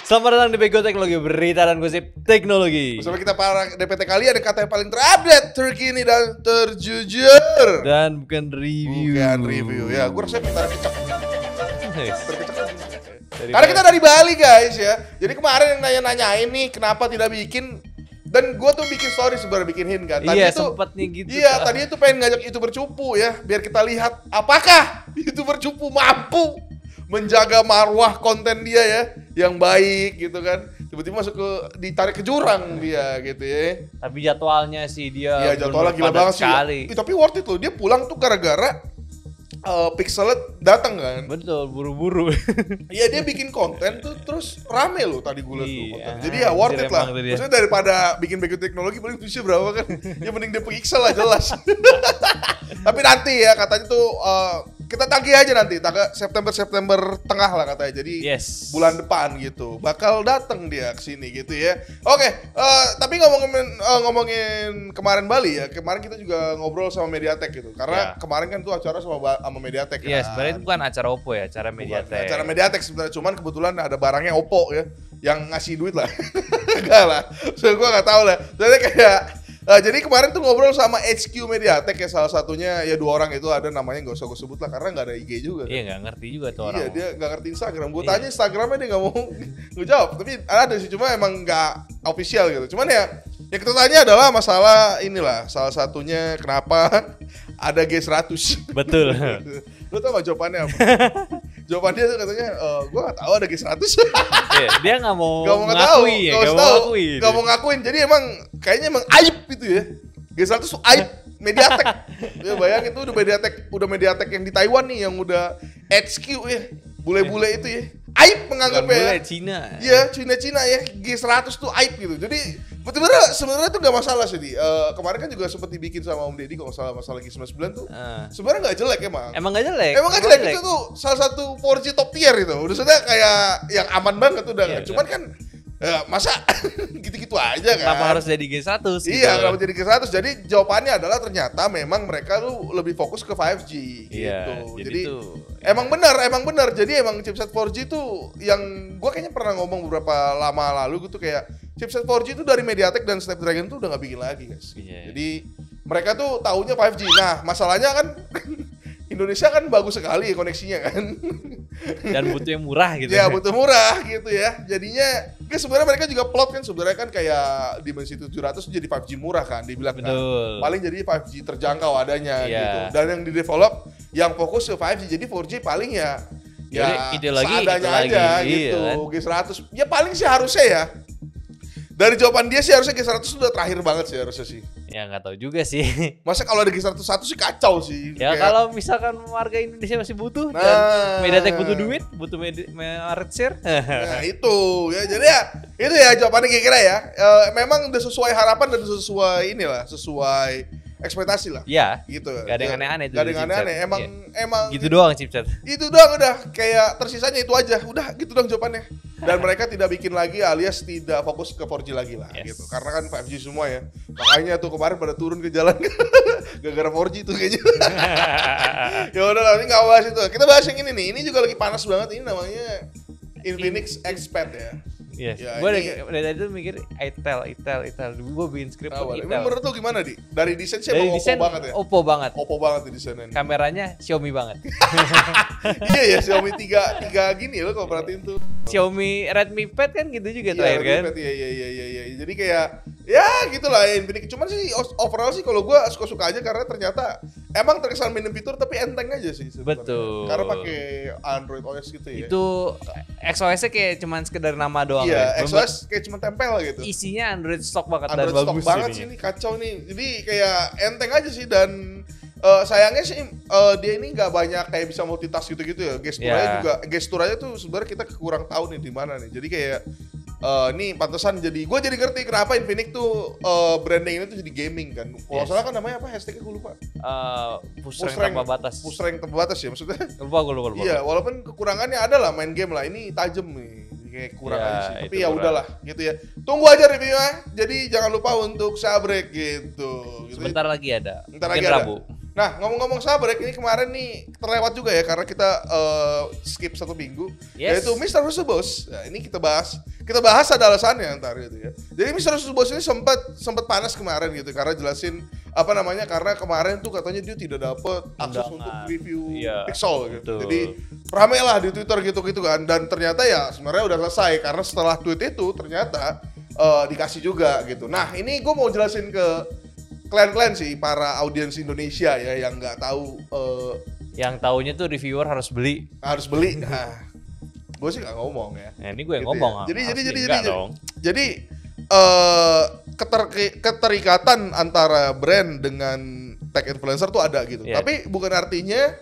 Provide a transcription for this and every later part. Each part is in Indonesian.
Selamat datang di Bego Teknologi, berita dan gosip teknologi. Bersama kita para DPT kalian yang katanya paling terupdate, terkini dan terjujur. Dan bukan review. Bukan review ya, gue rasanya bentar kecek. Nice. Karena kita dari Bali guys ya. Jadi kemarin yang nanya-nanyain nih kenapa tidak bikin. Dan gue tuh bikin story sebenarnya bikin hint kan. Iya sempatnya gitu. Iya tadinya tuh pengen ngajak YouTuber cupu ya. Biar kita lihat apakah YouTuber cupu mampu menjaga marwah konten dia ya yang baik gitu kan. Tiba-tiba masuk ke ditarik ke jurang dia gitu ya. Tapi jadwalnya sih dia Iya jadwalnya gila banget sekali. sih. Tapi worth it loh. Dia pulang tuh gara-gara Pixelet datang kan. Betul, buru-buru. Iya dia bikin konten tuh terus rame loh tadi gue liat tuh Iya, konten. Jadi ya worth it lah. emang Maksudnya daripada bikin Bego Teknologi paling tulisnya berapa kan. Ya mending dia Pixel lah jelas. Tapi nanti ya katanya tuh kita tagih aja nanti September tengah lah katanya. Jadi bulan depan gitu bakal datang dia ke sini gitu ya. Oke, tapi ngomongin kemarin Bali ya. Kemarin kita juga ngobrol sama Mediatek gitu. Karena kemarin kan tuh acara sama Mediatek kan. Iya, sebenarnya itu bukan acara Oppo ya, acara Mediatek. Acara Mediatek sebenarnya, cuman kebetulan ada barangnya Oppo ya yang ngasih duit lah. Enggak lah. So gua enggak tahu lah. Jadi kayak jadi kemarin tuh ngobrol sama HQ Mediatek ya, salah satunya ya 2 orang itu ada namanya nggak usah gue sebut lah karena nggak ada IG juga. Iya nggak ngerti juga tuh orang. Iya dia nggak ngerti Instagram. Gue tanya Instagramnya dia nggak mau ngejawab. Tapi ada sih cuma emang nggak official gitu. Cuman ya yang kita tanya adalah masalah inilah salah satunya kenapa ada G100. Betul. Lo tau gak jawabannya apa? Jawaban dia tuh katanya, gue gak tahu ada G100. Dia gak mau ngakui ya, gak mau ngakuin. Jadi emang kayaknya emang aib gitu ya. G100 tuh aib Mediatek. Ya bayangin tuh udah Mediatek yang di Taiwan nih yang udah HQ ya. Bule-bule itu ya. Aib menganggapnya. Bule Cina. Iya, Cina ya. G100 tuh aib gitu. Jadi sebenarnya tuh gak masalah sih di. Kemarin kan juga sempat dibikin sama Om Deddy kalau masalah G99 tuh. Sebenarnya nggak jelek emang. Emang nggak jelek. Emang nggak jelek. Itu tuh salah satu 4G top tier itu. Udah sudah kayak yang aman banget udah. Iya, cuman kan masa gitu-gitu aja kan. Kenapa harus jadi G100 gitu? Iya, kenapa jadi G100. Jadi jawabannya adalah ternyata memang mereka tuh lebih fokus ke 5G iya, gitu. Jadi tuh emang benar. Jadi emang chipset 4G tuh yang gua kayaknya pernah ngomong beberapa lama lalu gitu kayak chipset 4G itu dari Mediatek dan Snapdragon tuh udah nggak bikin lagi guys. Iya. Jadi mereka tuh taunya 5G. Nah masalahnya kan Indonesia kan bagus sekali koneksinya kan. Dan butuh yang murah gitu. Ya butuh murah gitu ya. Jadinya kan sebenarnya mereka juga plot kan sebenarnya kan kayak Dimensity 700 jadi 5G murah kan dibilang kan. Paling jadi 5G terjangkau adanya gitu. Dan yang di develop yang fokus ke 5G jadi 4G paling ya seadanya aja gitu. Kan? G100 ya paling sih harusnya ya. Dari jawaban dia sih harusnya G100 udah terakhir banget sih harusnya sih. Ya nggak tahu juga sih. Masa kalau ada G101 sih kacau sih. Ya kayak kalau misalkan warga Indonesia masih butuh dan Mediatek butuh duit, butuh market share. Nah itu ya jadi ya itu ya jawabannya kira-kira ya. Memang udah sesuai harapan dan sesuai inilah sesuai ekspektasi lah. Iya. Gitu. Gak ada yang aneh-aneh. Gak ada yang aneh-aneh. Emang gitu doang chipset. Itu doang udah kayak tersisanya itu aja. Udah gitu doang jawabannya. Dan mereka tidak bikin lagi alias tidak fokus ke 4G lagi lah gitu. Karena kan 5G semua ya. Makanya tuh kemarin pada turun ke jalan gara-gara 4G tuh kayaknya. Ya udah lah, ini enggak bahas itu. Kita bahas yang ini nih. Ini juga lagi panas banget. Ini namanya Infinix Xpad ya. Yes. Ya, gue dari tadi tuh mikir Itel. Gue bikin skrip Itel. Menurut lu gimana di? Dari desain sih emang Oppo banget ya? Oppo banget di desainnya. Kameranya Xiaomi banget. Iya ya, Xiaomi 3 gini lo kalau perhatiin tuh. Xiaomi Redmi Pad kan gitu juga terakhir kan? Iya. Jadi kayak ya gitulah Infinix. Cuman sih overall sih kalau gue suka aja karena ternyata emang terkesan minim fitur tapi enteng aja sih sebenarnya. Betul. Karena pakai Android OS gitu ya. Itu XOS-nya kayak cuman sekedar nama doang. Iya, XOS kayak cuma tempel gitu. Isinya Android stock banget Android dan stock bagus banget sih ini kacau nih. Jadi kayak enteng aja sih dan sayangnya sih dia ini nggak banyak kayak bisa multitask gitu-gitu ya. Gesturnya tuh sebenarnya kita kurang tahu nih di mana nih. Jadi kayak nih pantesan gue jadi ngerti kenapa Infinix tuh branding ini tuh jadi gaming kan. Kalau salah kan namanya apa hashtagnya gue lupa. Push rank tanpa batas. Push rank tanpa batas ya maksudnya. Lupa. Iya, walaupun kekurangannya ada lah main game lah. Ini tajam nih. Kayak kurang aja sih. Tapi ya udahlah gitu ya. Tunggu aja reviewnya. Jadi jangan lupa untuk sabrek gitu. Sebentar lagi ada. Bentar lagi Rabu. Nah, ngomong-ngomong sabrek, ini kemarin nih terlewat juga ya karena kita skip 1 minggu, yaitu Mr. Russo Boss. Nah, ini kita bahas ada alasannya ntar gitu ya. Jadi Mr. Russo Boss ini sempat panas kemarin gitu karena jelasin karena kemarin tuh katanya dia tidak dapat akses untuk review Pixel gitu. Jadi rame lah di Twitter gitu kan, dan ternyata ya sebenarnya udah selesai karena setelah tweet itu ternyata dikasih juga gitu. Nah, ini gue mau jelasin ke kalian sih, para audiens Indonesia ya yang nggak tahu. Yang taunya tuh reviewer harus beli. Nah, gue sih nggak ngomong ya. Ini gue yang ngomong. Jadi keterikatan antara brand dengan tech influencer tuh ada gitu. Tapi bukan artinya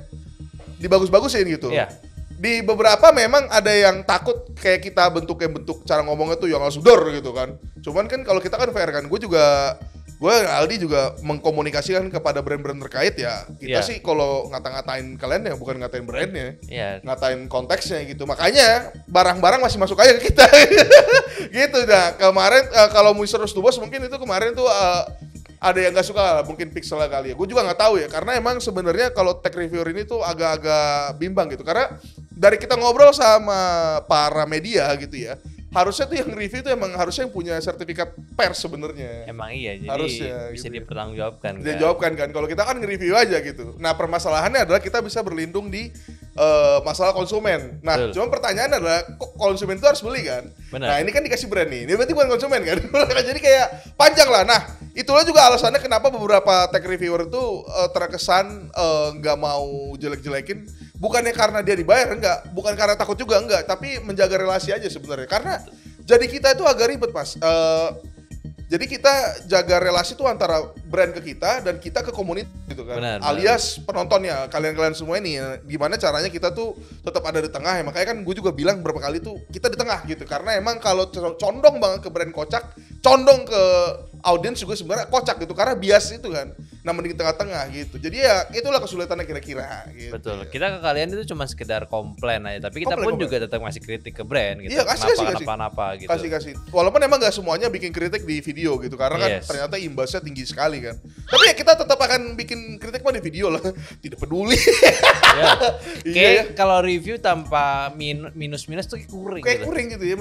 dibagus-bagusin gitu. Di beberapa memang ada yang takut kayak kita bentuk cara ngomongnya tuh yang langsung dor gitu kan. Cuman kan kalau kita kan fair kan, gue Aldi juga mengkomunikasikan kepada brand-brand terkait ya. Kita sih kalau ngata-ngatain kalian ya bukan ngatain brandnya, ngatain konteksnya gitu. Makanya barang-barang masih masuk aja ke kita. Gitu. Nah kemarin kalau Mr. Russo Boss mungkin itu kemarin tuh ada yang nggak suka, mungkin Pixel kali ya. Gue juga nggak tahu ya, karena emang sebenarnya kalau tech reviewer ini tuh agak-agak bimbang gitu. Karena dari kita ngobrol sama para media gitu ya, harusnya tuh yang review tuh emang harusnya yang punya sertifikat pers sebenarnya. Emang iya, jadi harusnya, bisa gitu dipertanggungjawabkan. Dijawabkan kan. Kalau kita kan nge-review aja gitu. Nah permasalahannya adalah kita bisa berlindung di masalah konsumen. Nah cuma pertanyaan adalah kok konsumen itu harus beli kan? Benar. Nah ini kan dikasih brand nih. Ini berarti bukan konsumen kan? Jadi kayak panjang lah. Nah itulah juga alasannya kenapa beberapa tech reviewer itu terkesan nggak mau jelek-jelekin. Bukannya karena dia dibayar, enggak. Bukan karena takut juga, enggak. Tapi menjaga relasi aja sebenarnya. Karena jadi kita itu agak ribet, Mas. Jadi kita jaga relasi tuh antara brand ke kita dan kita ke komunitas gitu kan. Benar, alias penontonnya, kalian-kalian semua ini ya, gimana caranya kita tuh tetap ada di tengah ya. Makanya kan gue juga bilang berapa kali tuh kita di tengah gitu. Karena emang kalau condong banget ke brand kocak, condong ke audiens juga sebenarnya kocak gitu. Karena bias itu kan. Nah mending tengah-tengah gitu. Jadi ya itulah kesulitannya kira-kira gitu. Betul. Kita ke kalian itu cuma sekedar komplain aja, tapi kita pun juga tetap ngasih kritik ke brand gitu. Iya, kasih. Kenapa gitu. Kasih. Walaupun emang gak semuanya bikin kritik di video gitu, karena kan ternyata imbasnya tinggi sekali kan. Tapi ya kita tetap akan bikin kritik mah di video lah. Tidak peduli. Kayak kalau review tanpa minus-minus tuh kayak kuring gitu ya.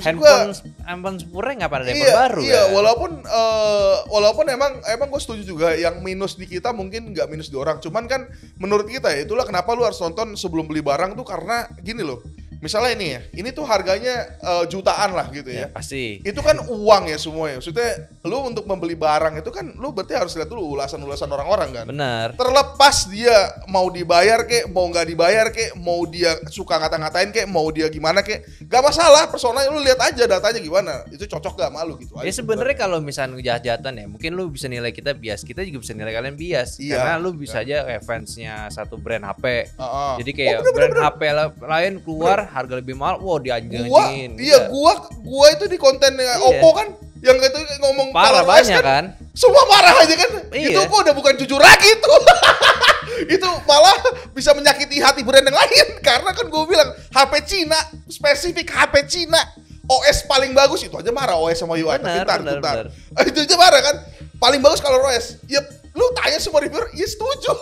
Handphone Sepure nggak pada yang baru. Iya, walaupun emang gue setuju juga yang minus di kita mungkin nggak minus di orang. Cuman kan menurut kita ya itulah kenapa lu harus nonton sebelum beli barang tuh, karena gini loh. Misalnya ini tuh harganya jutaan lah gitu ya. Pasti. Itu kan uang ya semuanya. Maksudnya lu untuk membeli barang itu kan lu berarti harus lihat dulu ulasan-ulasan orang-orang kan. Benar. Terlepas dia mau dibayar kek, mau nggak dibayar kek, mau dia suka ngata-ngatain kek, mau dia gimana kek, gak masalah. Personanya lu lihat aja datanya gimana. Itu cocok gak malu gitu aja. Ya sebenarnya kalau misalnya jahat-jahatan ya, mungkin lu bisa nilai kita bias, kita juga bisa nilai kalian bias. Karena lu bisa aja fansnya satu brand HP. Jadi kayak brand HP lain keluar harga lebih mahal, dianjingin. Gua itu di konten Oppo kan, yang itu ngomong parah banyak kan. Semua marah aja kan. Itu kok udah bukan jujur lagi tuh. Itu malah bisa menyakiti hati brand yang lain. Karena kan gue bilang HP Cina, spesifik HP Cina, OS paling bagus itu aja marah, OS sama UI. Bentar. Itu aja marah kan. Paling bagus kalau OS. Yep. Lu tanya semua reviewer, ya setuju.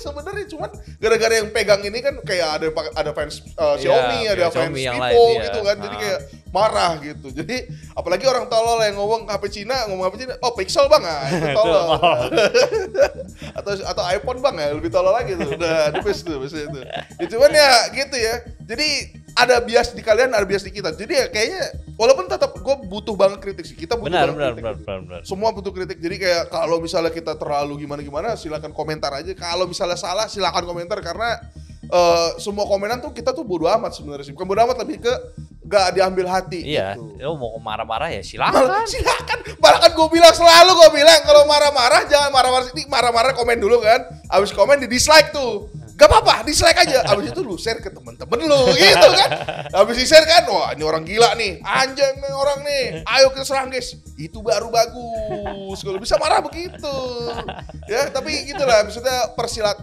Sebenarnya cuman gara-gara yang pegang ini kan kayak ada fans Xiaomi, ada fans Vivo gitu kan. Jadi kayak marah gitu. Jadi apalagi orang tolol yang ngomong HP Cina, oh Pixel bang, itu tolol. atau iPhone bang ya, lebih tolol lagi tuh. Udah the best tuh biasanya itu. Ya, cuman ya gitu ya. Jadi ada bias di kalian, ada bias di kita. Jadi ya kayaknya walaupun tetap gue butuh banget kritik sih. Kita butuh benar. Semua butuh kritik. Jadi kayak kalau misalnya kita terlalu gimana silakan komentar aja. Kalau misalnya salah silakan komentar, karena semua komenan tuh kita tuh bodo amat sebenarnya sih. Bukan bodo amat, lebih ke gak diambil hati. Iya. Gitu. Lu mau marah-marah ya silakan. Silakan. Bahkan gue bilang kalau marah-marah jangan marah-marah komen dulu kan. Abis komen di dislike tuh. Gak apa-apa, dislike aja. Abis itu lu share ke temen-temen lu, gitu kan. Abis di share kan, wah ini orang gila nih, anjing nih orang nih, ayo kita serang guys. Itu baru bagus, kalau bisa marah begitu. Ya, tapi gitulah, maksudnya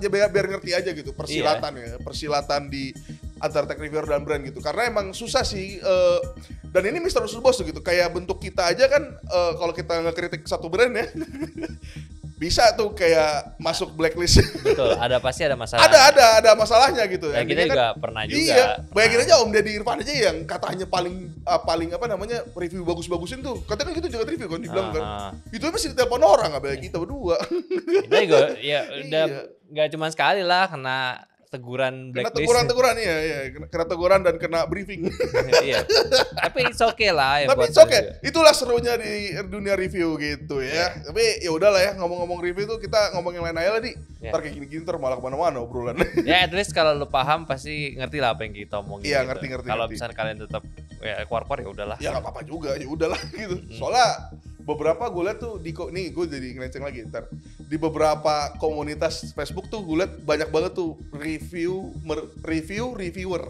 biar ngerti aja gitu, persilatan ya, persilatan di antara tech reviewer dan brand gitu. Karena emang susah sih, dan ini Mr. Russo Boss tuh gitu, kayak bentuk kita aja kan, kalau kita ngekritik satu brand ya, bisa tuh kayak masuk blacklist. Betul, pasti ada masalah. Ada masalahnya gitu. Ya kita juga pernah juga. Iya, bayangin aja Om Deddy Irfan aja yang katanya paling apa namanya review bagus-bagusin tuh. Katanya kan gitu juga review kan dibilang kan. Itu masih ditelepon orang apa kita berdua. Kita juga ya udah nggak cuma sekali lah kena teguran blacklist. Kena teguran iya. Kena teguran dan kena briefing. Iya. Tapi it's okay lah ya. Tapi it's okay. Itulah serunya di dunia review gitu ya. Tapi ya udahlah ya, ngomong-ngomong review tuh kita ngomong yang lain aja lah di. Ntar kayak gini-gini ntar malah kemana-mana obrolan. Ya at least kalau lu paham pasti ngerti lah apa yang kita omongin. Iya, gitu. ngerti. Kalau misalnya kalian tetap ya keluar-keluar ya udahlah. Ya enggak apa-apa juga, ya udahlah gitu. Soalnya beberapa gue liat tuh nih gue jadi ngelenceng lagi ntar di beberapa komunitas Facebook tuh gue liat banyak banget tuh reviewer.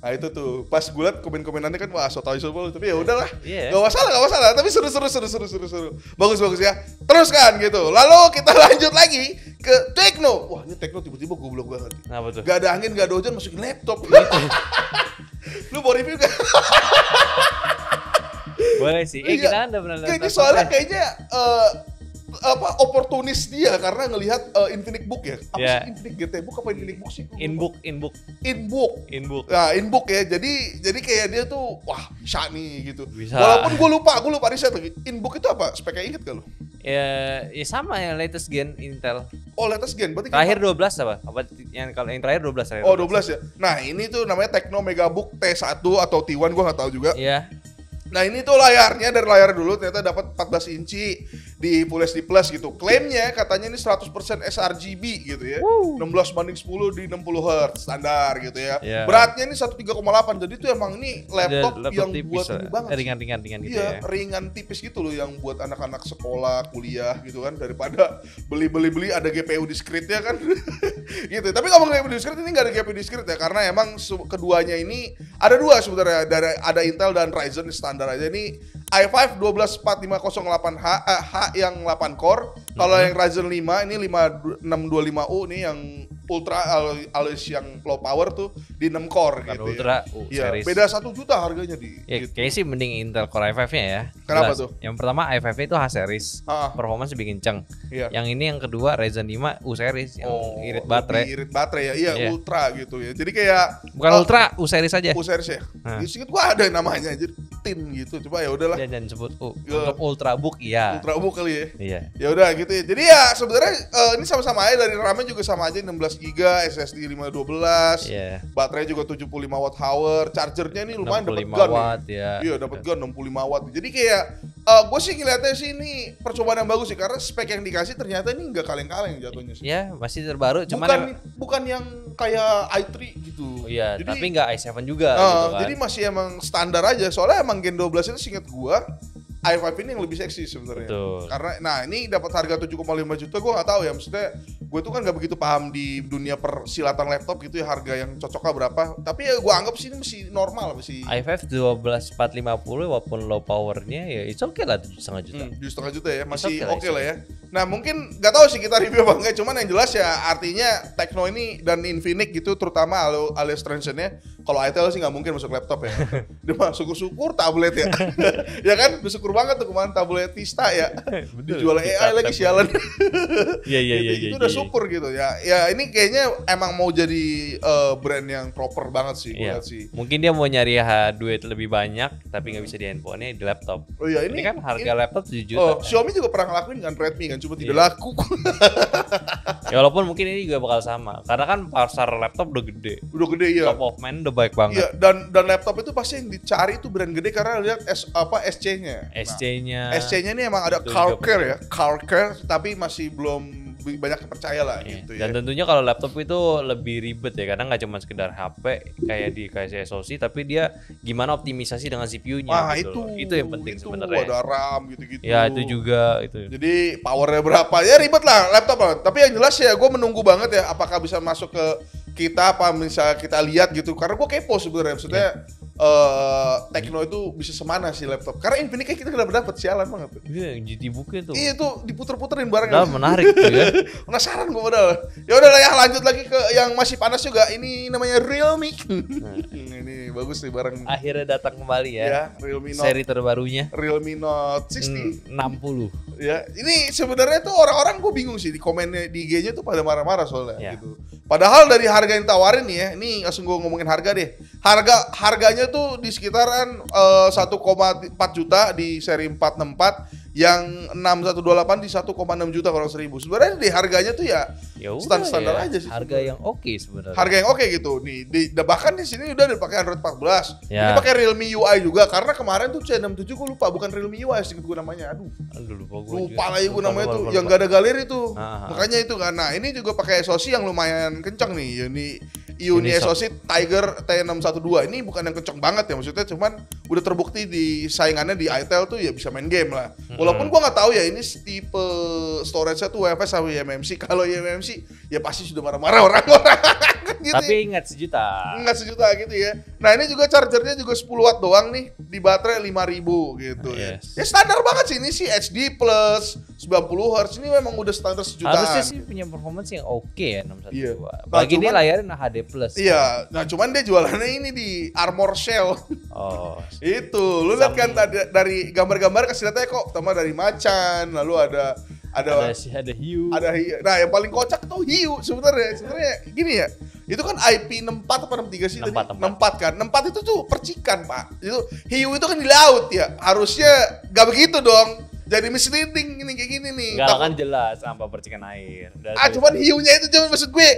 Nah itu tuh pas gue liat komen-komenannya kan wah so tau tapi ya udahlah nggak masalah tapi seru bagus ya terus kan gitu. Lalu kita lanjut lagi ke Tekno. Wah ini Tekno tiba-tiba goblok banget. Apa tuh? Gak ada angin gak ada hujan masukin laptop. Lu mau review kan? Boleh sih. Kita udah pernah lihat. Soalnya kayaknya oportunis dia karena ngelihat Infinix Book ya. Apa sih Infinix GT Book apa Infinix Book sih? Inbook. Nah, Inbook ya. Jadi kayak dia tuh wah bisa nih gitu. Bisa. Walaupun gue lupa riset lagi. Inbook itu apa? Speknya inget gak lo? Ya sama yang latest gen Intel. Oh, latest gen. Berarti terakhir 12 apa? Kalau yang terakhir 12 Oh, 12 ya. Nah, ini tuh namanya Tekno Megabook T1 atau T1 gue enggak tahu juga. Iya. Nah ini tuh layarnya dari layar dulu ternyata dapat 14 inci di Full HD Plus gitu. Klaimnya katanya ini 100% sRGB gitu ya. 16:10 di 60 Hz standar gitu ya. Beratnya ini 13,8 jadi itu emang ini laptop yang tipis, buat ini banget. Ringan gitu ya. Ringan tipis gitu loh yang buat anak-anak sekolah, kuliah gitu kan daripada beli ada GPU discrete-nya kan. Gitu. Tapi ngomong GPU discrete ini enggak ada GPU discrete ya karena emang keduanya ini ada dua sebenarnya ada Intel dan Ryzen standar aja ini i5 1245008H yang 8 core. Kalau yang Ryzen 5 ini 5625U nih yang ultra alias yang low power tuh di 6 core gitu. Ultra series. Beda 1 juta harganya di. Ya, gitu. Kayaknya sih mending Intel Core i5-nya ya. Kenapa tuh? Yang pertama i5 itu H series. Performance lebih kenceng. Yang ini yang kedua Ryzen 5 U series yang irit baterai. Irit baterai ya. Iya, ultra gitu ya. Jadi kayak bukan ultra, U series aja. U series ya. Sedikit gua ada namanya jadi tin gitu. Coba ya udahlah. Ya jangan sebut U. Untuk Ultrabook iya. Ultrabook kali ya. Iya. Ya udah gitu ya. Jadi ya sebenarnya ini sama-sama aja dari RAM-nya juga sama aja 16 GB, SSD 512. Baterai juga 75 watt hour, chargernya ini lumayan dapat gun. Iya, dapat gun 65 watt. Jadi kayak gue sih ngeliatnya sih ini percobaan yang bagus sih karena spek yang dikasih ternyata ini enggak kaleng-kaleng jatuhnya sih. Ya, masih terbaru cuman bukan yang kayak i3 gitu. Iya, jadi, tapi enggak i7 juga gitu kan. Jadi masih emang standar aja. Soalnya emang Gen 12 itu seinget gua i5 ini yang lebih seksi sebenarnya. Karena nah ini dapat harga 7,5 juta gue nggak tahu ya, maksudnya gue tuh kan nggak begitu paham di dunia persilatan laptop gitu ya harga yang cocoknya berapa. Tapi ya gue anggap sih ini masih normal masih. i5 12450 walaupun low powernya ya it's okay lah 7,5 juta. 7,5 juta ya masih oke lah ya. Nah mungkin nggak tahu sih kita review apa enggak, cuman yang jelas ya artinya Tekno ini dan Infinix gitu terutama alias Transcend-nya. Kalau Itel sih nggak mungkin masuk laptop ya. Dia mah syukur-syukur tablet ya. Ya kan bersyukur banget tuh kemarin tablet Vista ya. Dijual AI lagi sialan. Iya. Itu udah syukur gitu ya. Ya ini kayaknya emang mau jadi brand yang proper banget sih gue lihat sih. Mungkin dia mau nyari duit lebih banyak tapi nggak bisa di handphonenya di laptop. Oh iya ini kan harga laptop 7 juta. Xiaomi juga pernah ngelakuin kan Redmi kan cuma tidak laku. Ya walaupun mungkin ini juga bakal sama karena kan pasar laptop udah gede ya. Top of mind udah baik banget. Iya dan laptop itu pasti yang dicari itu brand gede karena lihat SC-nya. SC-nya ini emang ada CarCare ya, CarCare tapi masih belum banyak yang percaya lah gitu ya. Dan tentunya kalau laptop itu lebih ribet ya karena nggak cuma sekedar HP kayak di SoC tapi dia gimana optimisasi dengan CPU-nya gitu. Itu yang penting sebenarnya. Ada RAM gitu-gitu. Ya itu juga itu. Jadi powernya berapa ya ribet lah laptop banget. Tapi yang jelas ya gue menunggu banget ya apakah bisa masuk ke kita apa misalnya kita lihat gitu karena gue kepo sebenarnya maksudnya Tecno itu bisa semana sih laptop. Karena Infinix kayak kita udah dapet sialan banget. Iya, yang GT-booknya tuh. Iya tuh diputer-puterin barangnya. Udah menarik tuh ya. Penasaran gue padahal. Ya udah lah ya, lanjut lagi ke yang masih panas juga. Ini namanya Realme. Ini bagus nih barang. Akhirnya datang kembali ya. Ya, Realme Note. Seri terbarunya. Realme Note 60. 60. Ya, ini sebenarnya tuh orang-orang gue bingung sih di komennya di IG-nya tuh pada marah-marah soalnya gitu. Padahal dari harga yang tawarin nih ya, ini langsung gue ngomongin harga deh. Harganya tuh di sekitaran 1,4 juta di seri 464, yang 6128 di 1,6 juta kalau 1000. Sebenarnya di harganya tuh ya standar aja sih. Harga yang oke sebenarnya. Harga yang oke gitu. Nih, bahkan di sini udah dipakai Android 14. Ini pakai Realme UI juga karena kemarin tuh C67 gue lupa, bukan Realme UI sih gue namanya. Aduh lupa lagi gue namanya tuh yang gak ada galeri tuh. Makanya itu kan. Nah, ini juga pakai SoC yang lumayan kencang nih. Uni SoC Tiger T612. Ini bukan yang kencang banget ya, maksudnya cuman udah terbukti di saingannya di itel tuh ya bisa main game lah. Walaupun gua nggak tahu ya ini tipe storage-nya tuh UFS atau eMMC. Kalau eMMC ya pasti sudah marah-marah orang-orang. Gitu. Tapi ingat sejuta. Enggak sejuta gitu ya. Nah, ini juga chargernya juga 10 watt doang nih di baterai 5000 gitu ya. Ya standar banget sih, ini sih HD plus 90 Hz. Ini memang udah standar sejutaan. Harusnya sih punya performance yang oke ya 612. Iya. Bagi ini layarnya HD plus. Iya. Nah, cuman dia jualannya ini di Armor Shell. Oh. Itu. Lu lihat kan dari gambar-gambar kasih lihatnya kok pertama dari macan, lalu ada hiu. Nah, yang paling kocak tuh hiu sebenarnya. Sebenarnya gini ya. Itu kan IP64 atau 63 sih tadi? 64 kan. 64 itu tuh percikan, Pak. Itu hiu itu kan di laut ya. Harusnya gak begitu dong. Jadi misleading ini kayak gini nih. Enggak kan jelas apa percikan air. Cuman hiunya itu cuma maksud gue.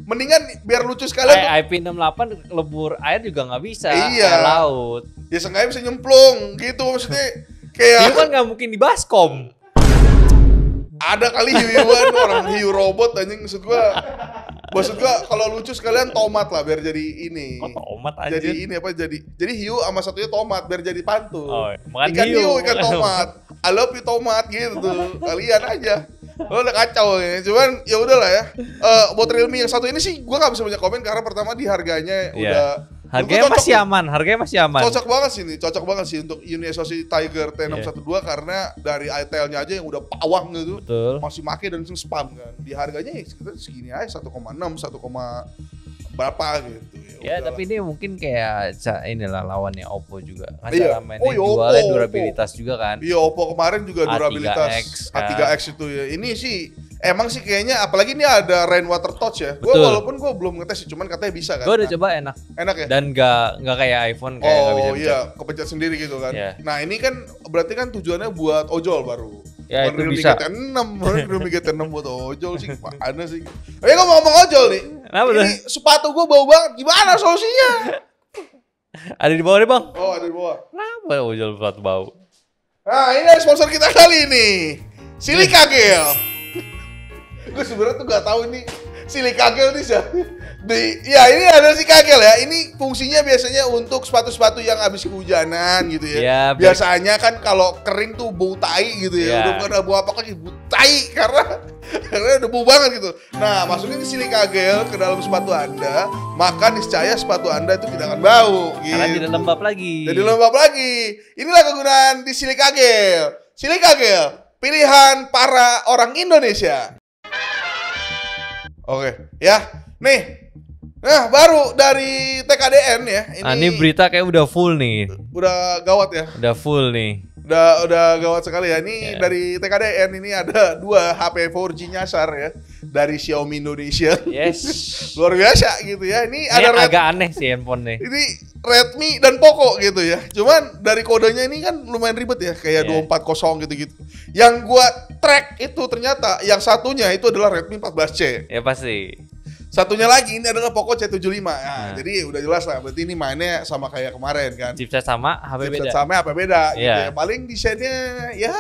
Mendingan biar lucu sekalian. IP68 lebur air juga nggak bisa. Iya. Air laut. Ya seenggaknya bisa nyemplung gitu maksudnya. Kayak hiu kan nggak mungkin di baskom. Ada kali hiu-hiuan orang hiu robot anjing maksud gua. Maksud gua kalau lucu sekalian tomat lah biar jadi ini. Kok tomat aja? Jadi ini apa jadi hiu sama satunya tomat biar jadi pantun. Oh, ikan hiu, ikan tomat. I love you tomat gitu. Kalian aja. Lo udah kacau ya. Cuman ya udahlah ya. Buat Realme yang satu ini sih gua enggak bisa banyak komen karena pertama di harganya udah harganya masih aman, Cocok banget sih nih, cocok banget sih untuk Uni SoC Tiger T612 karena dari itel-nya aja yang udah pawang gitu. Betul. Masih make dan langsung spam kan. Di harganya ya sekitar segini aja 1,6, 1, berapa gitu. Ya tapi ini mungkin kayak inilah lawannya Oppo juga. Kan cara mainnya jualnya durabilitas juga kan. Iya, Oppo kemarin juga durabilitas A3X itu ya. Ini sih emang sih kayaknya apalagi ini ada rainwater touch ya. Gue walaupun gue belum ngetes cuman katanya bisa kan. Gue udah coba enak. Enak ya? Dan nggak kayak iPhone kayak nggak bisa. Oh iya, kepencet sendiri gitu kan. Yeah. Nah, ini kan berarti kan tujuannya buat ojol baru. Ya itu bisa. Realme GT6 buat ojol sih, mana sih? Gue ngomong ojol nih. Ini sepatu gue bau banget. Gimana solusinya? Ada di bawah nih bang. Oh ada di bawah. Kenapa ojol sepatu bau? Nah ini sponsor kita kali ini, Silica Gel. Gue sebenarnya tuh gak tahu ini Silica Gel nih siapa. Ya ini ada si kagel ya. Ini fungsinya biasanya untuk sepatu-sepatu yang habis kehujanan gitu ya. Biasanya kan kalau kering tuh bau tai gitu ya. Udah bukan bau apa lagi, bau tai karena udah bau banget gitu. Nah, masukin Silica Gel ke dalam sepatu Anda, maka niscaya sepatu Anda itu tidak akan bau gitu. Karena tidak lembab lagi. Jadi lembab lagi. Inilah kegunaan di Silica Gel. Silica Gel, pilihan para orang Indonesia. Oke, ya. Nih. Nah, baru dari TKDN ya. Ini berita kayak udah full nih. Udah gawat ya. Udah full nih. Udah gawat sekali ya. Ini dari TKDN ini ada 2 HP 4G nyasar ya dari Xiaomi Indonesia. Yes. Luar biasa gitu ya. Ini ada agak aneh sih handphone nih. Ini Redmi dan Poco gitu ya. Cuman dari kodenya ini kan lumayan ribet ya, kayak 240 gitu-gitu. Yang gua track itu ternyata yang satunya itu adalah Redmi 14C. Ya pasti. Satunya lagi ini adalah Poco C75. Nah, jadi udah jelas lah. Berarti ini mainnya sama kayak kemarin kan. Chipset sama, HP beda. Chipset sama, HP beda. Gitu ya. Paling desainnya ya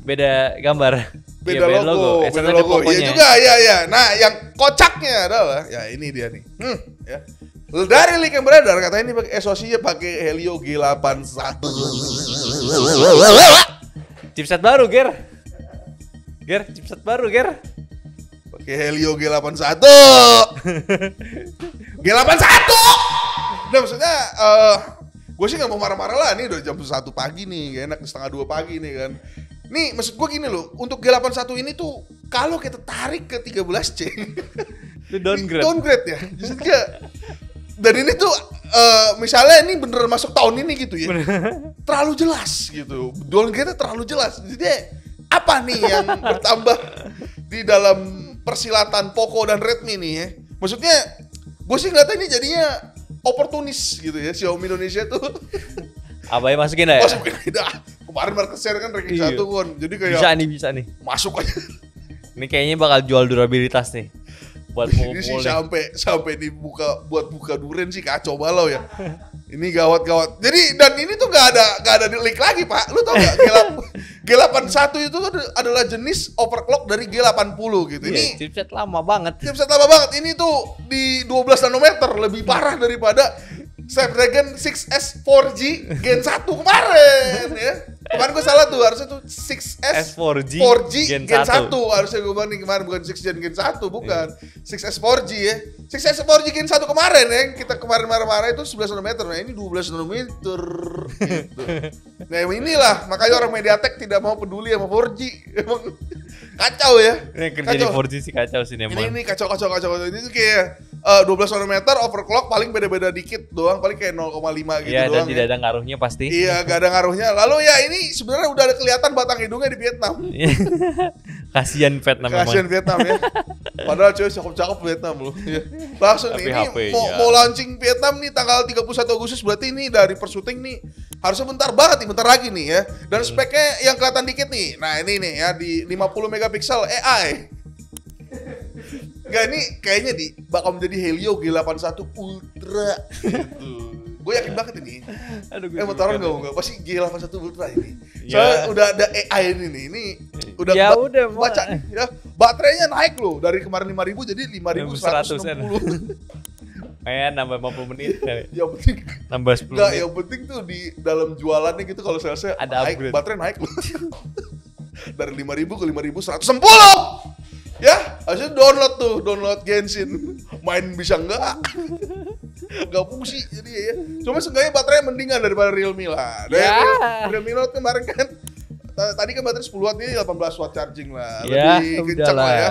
beda gambar. Beda logo. Beda logo. Iya juga, ya. Nah, yang kocaknya adalah ya ini dia nih. Ya. Dari leak yang beredar katanya ini pakai SoC-nya pakai Helio G81. Chipset baru, Ger. Chipset baru, Ger. Helio G81. G81. Nah, maksudnya Gue sih gak mau marah-marah lah, nih udah jam 1 pagi nih, gak enak setengah 2 pagi nih kan. Nih maksud gue gini loh, untuk G81 ini tuh kalau kita tarik ke 13C itu downgrade ya. Justru dan ini tuh misalnya ini bener masuk tahun ini gitu ya. Terlalu jelas gitu. Downgrade-nya terlalu jelas. Jadi apa nih yang bertambah di dalam persilatan Poco dan Redmi nih ya? Maksudnya gue sih ngeliatnya ini jadinya oportunis gitu ya, Xiaomi Indonesia tuh. Apa yang masukin aja? Masukin aja. Kemarin market share kan ranking 1 kan. Jadi kayak bisa nih. Masuk aja. Ini kayaknya bakal jual durabilitas nih. Buat ini sih sampai dibuka buat buka duren sih kacau balau ya. Ini gawat-gawat. Jadi dan ini tuh gak ada leak lagi, Pak. Lu tau gak? G81 itu adalah jenis overclock dari G80 gitu. Ini chipset lama banget. Ini tuh di 12 nanometer lebih parah daripada Snapdragon 6S 4G Gen 1 kemarin ya. Kemarin gue salah tuh, harusnya tuh 6S 4G Gen 1 harusnya gue banding kemarin, bukan 6 Gen 1, bukan 6S 4G ya. 6S 4G Gen 1 kemarin ya, kita kemarin marah-marah itu 11 nanometer, nah ini 12 nanometer gitu. Nah inilah, makanya orang MediaTek tidak mau peduli sama 4G. Emang kacau ya. Ini kerja di 4G sih kacau sih emang. Ini kacau. Ini tuh kayak 12 nanometer overclock paling beda-beda dikit doang, paling kayak 0,5 gitu doang. Iya, dan tidak ada ngaruhnya pasti. Iya, gak ada ngaruhnya. Lalu ya ini sebenarnya udah ada kelihatan batang hidungnya di Vietnam. Kasian Vietnam memang. Kasian Vietnam ya. Padahal cewek cakep-cakep Vietnam loh. Ya. Langsung nih, ini mau launching Vietnam nih tanggal 31 Agustus, berarti ini dari persyuting nih harusnya bentar banget nih, bentar lagi nih ya. Dan speknya yang kelihatan dikit nih. Nah ini nih ya, di 50 megapiksel AI. Enggak, ini kayaknya bakal menjadi Helio G81 Ultra gitu. Gue yakin banget ini. Aduh, mau taruh enggak? Pasti G81 Ultra ini. Soalnya udah ada AI ini nih. Ini udah ya udah baca nih ya. Baterainya naik loh dari kemarin 5.000 jadi 5.160. Kayak nambah 50 menit. Yang penting nambah 10 menit. Yang penting tuh di dalam jualannya gitu kalau salesnya ada naik, upgrade. baterai naik loh. Dari 5.000 ke 5.110. Ya, harusnya download Genshin. Main bisa enggak? Enggak fungsi jadi ya. Cuma seenggaknya baterainya mendingan daripada Realme lah. Realme Note kemarin kan tadi kan baterai 10 watt, ini 18 watt charging lah. Lebih kencang lah ya.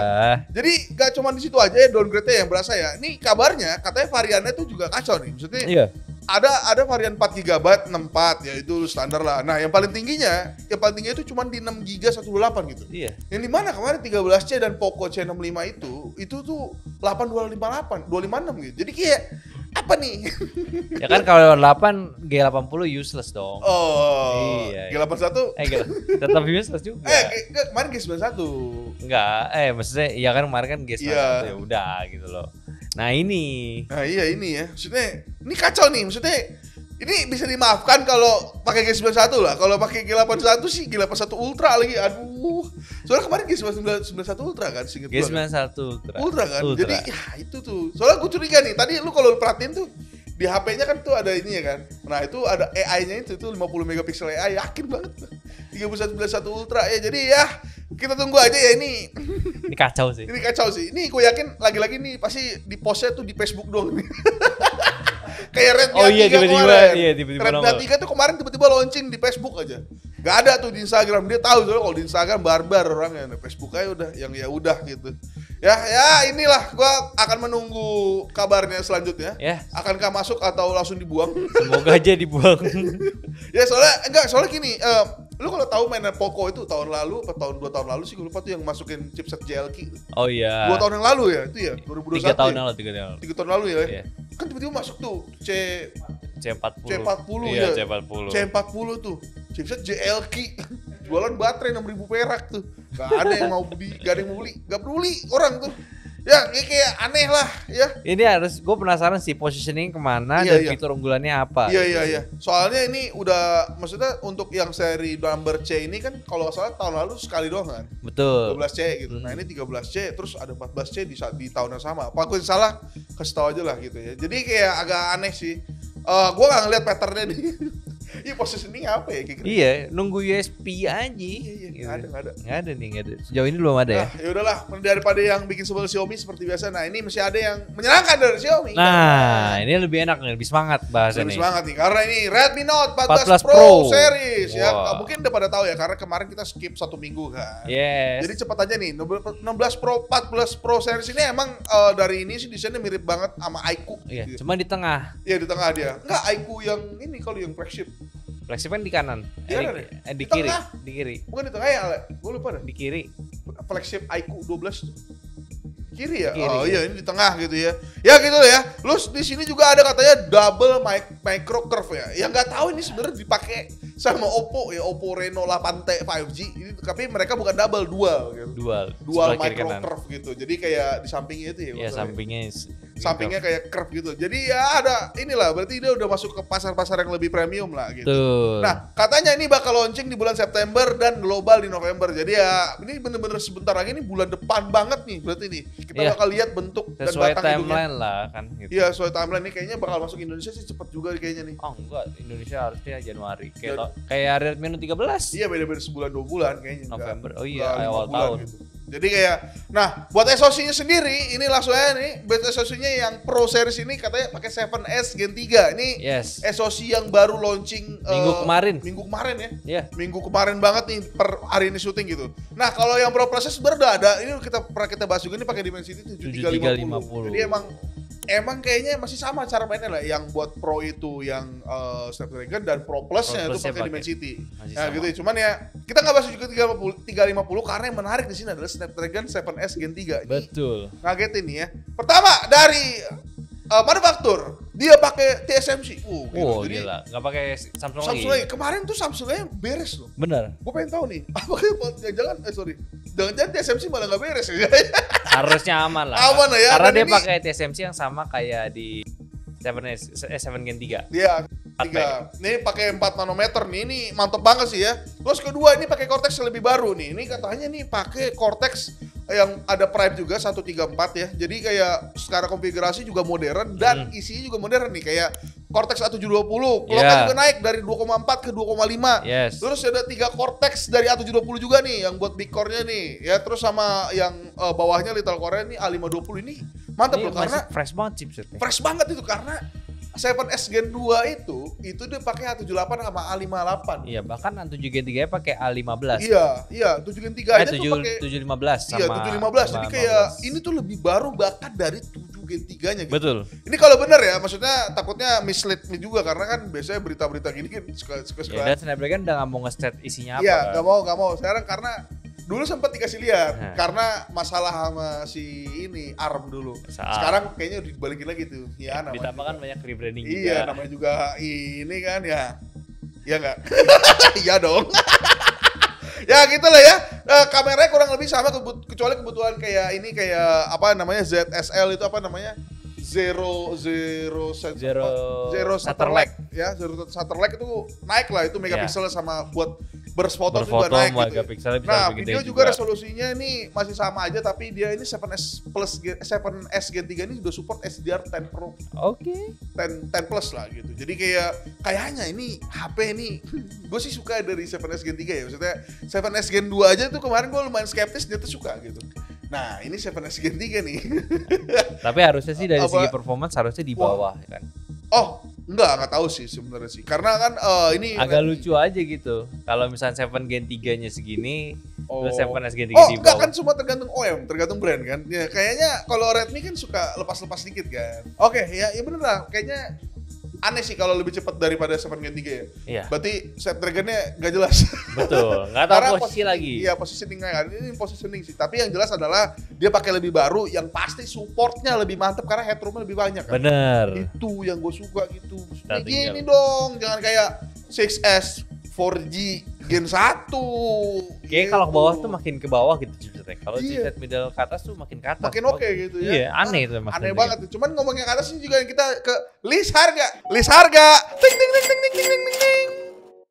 Jadi gak cuma di situ aja ya downgrade-nya yang berasa ya. Ini kabarnya katanya variannya tuh juga kacau nih. Maksudnya ada varian 4 GB 64 ya, itu standar lah. Nah, yang paling tingginya itu cuma di 6 GB 128 gitu. Iya. Yang di mana kemarin 13C dan Poco C65 itu tuh 8256 gitu. Jadi kayak apa nih? Ya kan kalau 8 G80 useless dong. Oh. Iya. G81 tetap useless juga. Kemarin G91. Enggak, maksudnya ya kan kemarin kan G91 ya udah gitu loh. Nah ini ya. Maksudnya ini kacau nih. Maksudnya ini bisa dimaafkan kalau pakai G91 lah. Kalau pakai G81 sih G81 Ultra lagi. Aduh. Soalnya kemarin G91 Ultra kan, singkat gua. G91 Ultra kan. Jadi ya itu tuh. Soalnya gue curiga nih. Tadi lu kalau perhatiin tuh di HP-nya kan tuh ada ini ya kan. Nah, itu ada AI-nya itu 50 megapiksel AI, yakin banget. 3191 Ultra ya. Jadi ya kita tunggu aja ya ini. Ini kacau sih. Ini kacau sih. Ini gue yakin lagi-lagi nih pasti di postnya tuh di Facebook doang. Kayak Redmi A3 kemarin. Redmi A3 tuh kemarin tiba-tiba launching di Facebook aja. Gak ada tuh di Instagram. Dia tahu soalnya kalau di Instagram barbar orangnya. Nah, Facebook aja udah yang ya udah gitu. Ya inilah gua akan menunggu kabarnya selanjutnya. Akankah masuk atau langsung dibuang? Semoga aja dibuang. Ya soalnya gini, lu kalau tahu mainan Poco itu tahun lalu atau 2 tahun lalu sih gue lupa tuh yang masukin chipset JLK. Oh iya. 2 tahun yang lalu ya, itu ya 2021. 3 tahun lalu. 3 tahun lalu ya. Iya. Kan tiba-tiba masuk tuh C40 iya, ya. C40. C40 tuh. Chipset JLK. Jualan baterai 6.000 perak tuh. Gak ada yang mau beli, gak peduli orang tuh. Ya kayak aneh lah ya. Ini harus, gue penasaran sih positioning kemana dan fitur unggulannya apa. Iya. Soalnya ini udah, maksudnya untuk yang seri number C ini kan kalau nggak salah tahun lalu sekali doang kan. Betul. 12C gitu. Nah ini 13C terus ada 14C di tahun yang sama. Apa aku yang salah? Kasih tahu aja lah gitu ya. Jadi kayak agak aneh sih. Gue nggak ngeliat patternnya nih. Iya positioning apa ya kayak gitu? Iya, nunggu USB aja. Iya, gitu. Nggak ada. Nggak ada. Sejauh ini belum ada ya. Ya udahlah, daripada yang bikin sebel Xiaomi seperti biasa. Nah, ini masih ada yang menyenangkan dari Xiaomi. Nah, ini lebih enak nih, lebih semangat bahasanya. Lebih semangat nih, karena ini Redmi Note 14 Pro series ya. Mungkin udah pada tahu ya, karena kemarin kita skip 1 minggu kan. Yes. Jadi cepat aja nih, 16 Pro, 14 Pro series ini emang dari ini sih desainnya mirip banget sama iQOO. Iya, gitu. cuma di tengah. Iya, di tengah dia. Enggak, iQOO yang ini kalau yang flagship. Flagship kan di kanan. Di kiri. Di kiri. Bukan di tengah ya, Ale? Gue lupa dah. Di kiri. Flagship iQOO 12 kiri ya? Kiri. Oh iya, ini di tengah gitu ya. Ya gitu ya. Lu di sini juga ada katanya double micro curve ya. Yang nggak tahu ini sebenarnya dipakai sama Oppo ya, Oppo Reno 8T 5G. Ini tapi mereka bukan double, dual gitu. Dual micro curve gitu. Jadi kayak di sampingnya itu ya. Iya, sampingnya kayak curve gitu. Jadi ya ada inilah, berarti dia udah masuk ke pasar-pasar yang lebih premium lah gitu. Tuh. Nah, katanya ini bakal launching di bulan September dan global di November. Jadi ya ini bener-bener sebentar lagi, ini bulan depan banget nih berarti nih. Kita bakal lihat bentuk sesuai dan batang timeline hidungnya lah kan gitu. Iya, sesuai timeline nih kayaknya bakal masuk Indonesia sih cepet juga kayaknya nih. Oh enggak, Indonesia harusnya Januari. Kayak Redmi Note 13. Iya, beda-beda sebulan 2 bulan kayaknya. November. Oh iya, awal tahun. Gitu. Jadi kayak, nah buat SoC-nya sendiri, ini langsung aja nih, buat SoC-nya yang Pro Series ini katanya pakai 7S Gen 3. Ini SoC yang baru launching minggu kemarin ya. Yeah. Minggu kemarin banget nih, per hari ini syuting gitu. Nah kalau yang Pro Processor sebenarnya udah ada, ini pernah kita bahas juga, ini pakai Dimensity 7350. Jadi emang kayaknya masih sama cara mainnya lah. Yang buat Pro itu yang Snapdragon, dan Pro Plus-nya itu pakai Dimensity. Nah gitu. Cuman ya kita nggak bahas juga 350 karena yang menarik di sini adalah Snapdragon 7S Gen 3. Betul. Ngagetin nih ya. Pertama dari manufaktur, dia pakai TSMC. Jadi gila, nggak pakai Samsung lagi. Kemarin tuh Samsungnya beres loh. Bener. Gue pengen tahu nih, jangan TSMC malah nggak beres ya. Harusnya aman lah. Aman lah ya. Karena dia pakai TSMC yang sama kayak di 7 Gen 3. Iya, 3. Nih pakai 4 nanometer nih, ini mantep banget sih ya. Terus kedua ini pakai Cortex yang lebih baru nih. Ini katanya nih pakai Cortex yang ada Prime juga 134 ya. Jadi kayak secara konfigurasi juga modern dan isinya juga modern nih, kayak Cortex A720. Clocknya juga naik dari 2,4 ke 2,5. Yes. Terus ada 3 Cortex dari A720 juga nih yang buat big core-nya nih. Ya terus sama yang bawahnya Little Core-nya nih A520 ini mantap loh, karena fresh banget chipsetnya. Fresh banget itu karena 7S Gen 2 itu dia pakai A78 sama A58. Iya, bahkan A7 Gen 3 pakai A15. Iya, 7 Gen 3 aja tuh pakai 715 sama. Iya, 715. Jadi kayak ini tuh lebih baru bahkan dari 7 Gen 3-nya gitu. Betul. Ini kalau benar ya, maksudnya takutnya mislead juga karena kan biasanya berita-berita gini kan suka. Ya, dan Snapdragon udah nggak mau nge-state isinya apa. Iya, nggak mau. Sekarang karena dulu sempat dikasih lihat karena masalah sama si ini ARM dulu. Sekarang kayaknya udah dibalikin lagi tuh. Ya, ditambahkan banyak rebranding juga. Iya, namanya juga ini kan ya. Iya enggak? Iya dong. Ya gitu lah ya. Kameranya kurang lebih sama kecuali kebutuhan kayak ini, kayak apa namanya, ZSL itu apa namanya? Zero shutter lag ya, zero shutter lag itu naik lah, itu megapiksel sama buat berfoto juga naik gitu. Nah video juga resolusinya ini masih sama aja, tapi dia ini 7S Gen 3 ini udah support SDR10 Pro. Oke. 10 plus lah gitu. Jadi kayaknya ini HP ini gue sih suka dari 7S Gen 3 ya. Maksudnya 7S Gen 2 aja tuh kemarin gue lumayan skeptis, dia tuh suka gitu. Nah ini 7S Gen 3 nih. Tapi harusnya sih dari segi performance harusnya di bawah kan. Oh enggak tahu sih sebenarnya sih. Karena kan ini agak lucu aja gitu. Kalau misalnya 7 Gen 3-nya segini, terus 7S Gen 3 di bawah. Enggak kan, semua tergantung OEM, tergantung brand kan. Ya kayaknya kalau Redmi kan suka lepas-lepas dikit kan. Oke, ya bener lah. Kayaknya aneh sih kalau lebih cepat daripada 7 Gen 3 ya. Iya. Berarti Snapdragon-nya gak jelas. Betul, gak tahu posisi lagi. Iya, positioning-nya kan. Ini positioning sih. Tapi yang jelas adalah dia pakai lebih baru, yang pasti supportnya lebih mantap karena headroom-nya lebih banyak kan. Bener. Itu yang gue suka gitu. Gini dong, jangan kayak 6S 4G Gen 1. Kayaknya kalau ke bawah tuh makin ke bawah gitu chipsetnya. Kalau chipset middle ke atas tuh makin ke atas. Makin oke gitu ya. Iya, aneh itu maksudnya. Aneh banget tuh. Cuman ngomongnya ke atas ini juga kita ke list harga. List harga. Ting ting ting ting ting ting ting ting.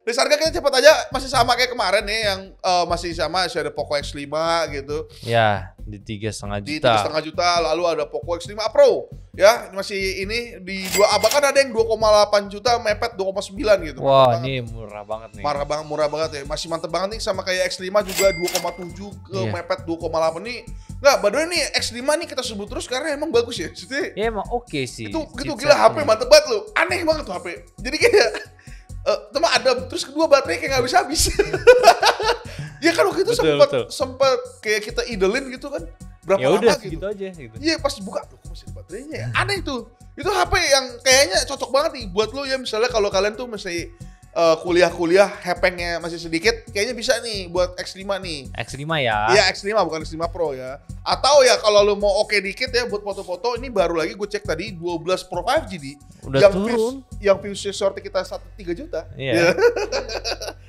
List Rilis harga kita cepat aja masih sama kayak kemarin nih yang masih sama, masih ada Poco X5 gitu. Ya, di 3,5 juta. Di 3,5 juta, lalu ada Poco X5 Pro. Ya, masih ini di 2, bahkan ada yang 2,8 juta mepet 2,9 gitu. Wah, ini murah banget nih. Murah banget ya. Masih mantep banget nih sama kayak X5 juga 2,7 ke mepet 2,8 nih. Enggak, badan nih X5 nih kita sebut terus karena emang bagus ya. Jadi, ya emang oke sih. Itu gila HP mantep banget loh. Aneh banget tuh HP. Jadi kayak cuma ada terus kedua baterai kayak nggak habis. Ya kan waktu itu sempat kayak kita idelin gitu kan. Berapa ya lama udah, gitu. Gitu aja gitu. Iya, pas buka tuh masih ada baterainya ya. Aneh tuh. Itu HP yang kayaknya cocok banget nih buat lo ya, misalnya kalau kalian tuh masih kuliah-kuliah hepengnya masih sedikit, kayaknya bisa nih buat X5 nih. X5 ya? Iya, X5 bukan X5 Pro ya. Atau ya kalau lo mau oke dikit ya buat foto-foto, ini baru lagi gue cek tadi 12 Pro 5G di. Udah turun. Yang fuse short kita 3 juta. Iya.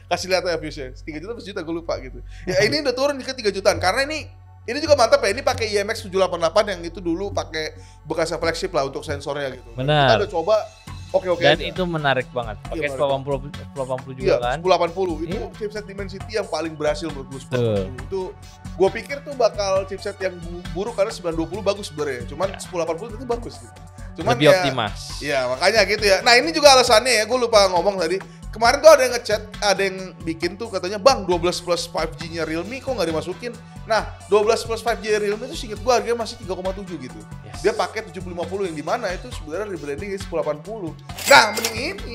Kasih lihat ya fuse-nya. 3 juta, 4 juta gue lupa gitu. Ya ini udah turun ke 3 jutaan karena ini juga mantap ya. Ini pakai IMX 788 yang itu dulu pakai bekasnya flagship lah untuk sensornya gitu. Benar. Kita udah coba oke dan aja. Itu menarik banget. Pakai 1080 juga kan? 1080 itu chipset Dimensity yang paling berhasil menurut gue. Itu gue pikir tuh bakal chipset yang buruk karena 920 bagus sebenarnya. Cuman 1080 itu bagus gitu. Cuman lebih optimas. Iya, makanya gitu ya. Nah, ini juga alasannya ya, gue lupa ngomong tadi. Kemarin tuh ada yang ngechat, ada yang bikin tuh katanya, "Bang, 12 plus 5G-nya Realme kok nggak dimasukin?" Nah, 12 plus 5G Realme itu seinget gue harganya masih 3,7 gitu. Yes. Dia pakai 750 yang dimana itu sebenarnya rebranding 1080. Nah, mending ini.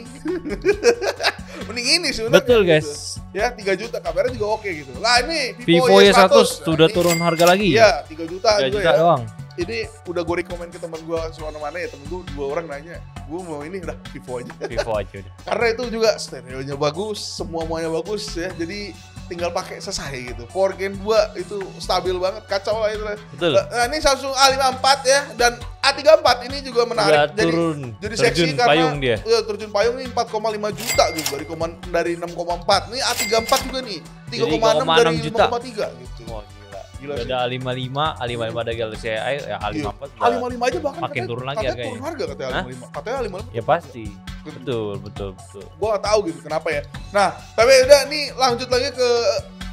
Mending ini sebenarnya. Betul, guys. Gitu. Ya, 3 juta, kameranya juga oke gitu. Lah, ini Vivo Y100 sudah turun harga lagi. Iya, 3 juta 3 juga juta ya. doang. Ini udah gue rekomen ke teman gue mana ya, temen gue 2 orang nanya, gue mau ini udah Vivo aja udah. Karena itu juga stereonya bagus, semuanya bagus ya, jadi tinggal pakai selesai gitu. 4 Gen 2 itu stabil banget, kacau lah itu. Betul. Nah, ini Samsung A54 ya, dan A34 ini juga menarik. Jadi seksi karena payung dia. Terjun payung ini 4,5 juta gitu dari 6,4. Ini A34 juga nih, 3,6 dari 5,3 gitu. Wah, gila ada A55 ada Galaxy AI, ya A54 A55 aja bahkan makin turun lagi harganya. Turun harga katanya A55. Katanya A55. Ya pasti. Betul. Gua gak tahu gitu kenapa ya. Nah, tapi udah nih lanjut lagi ke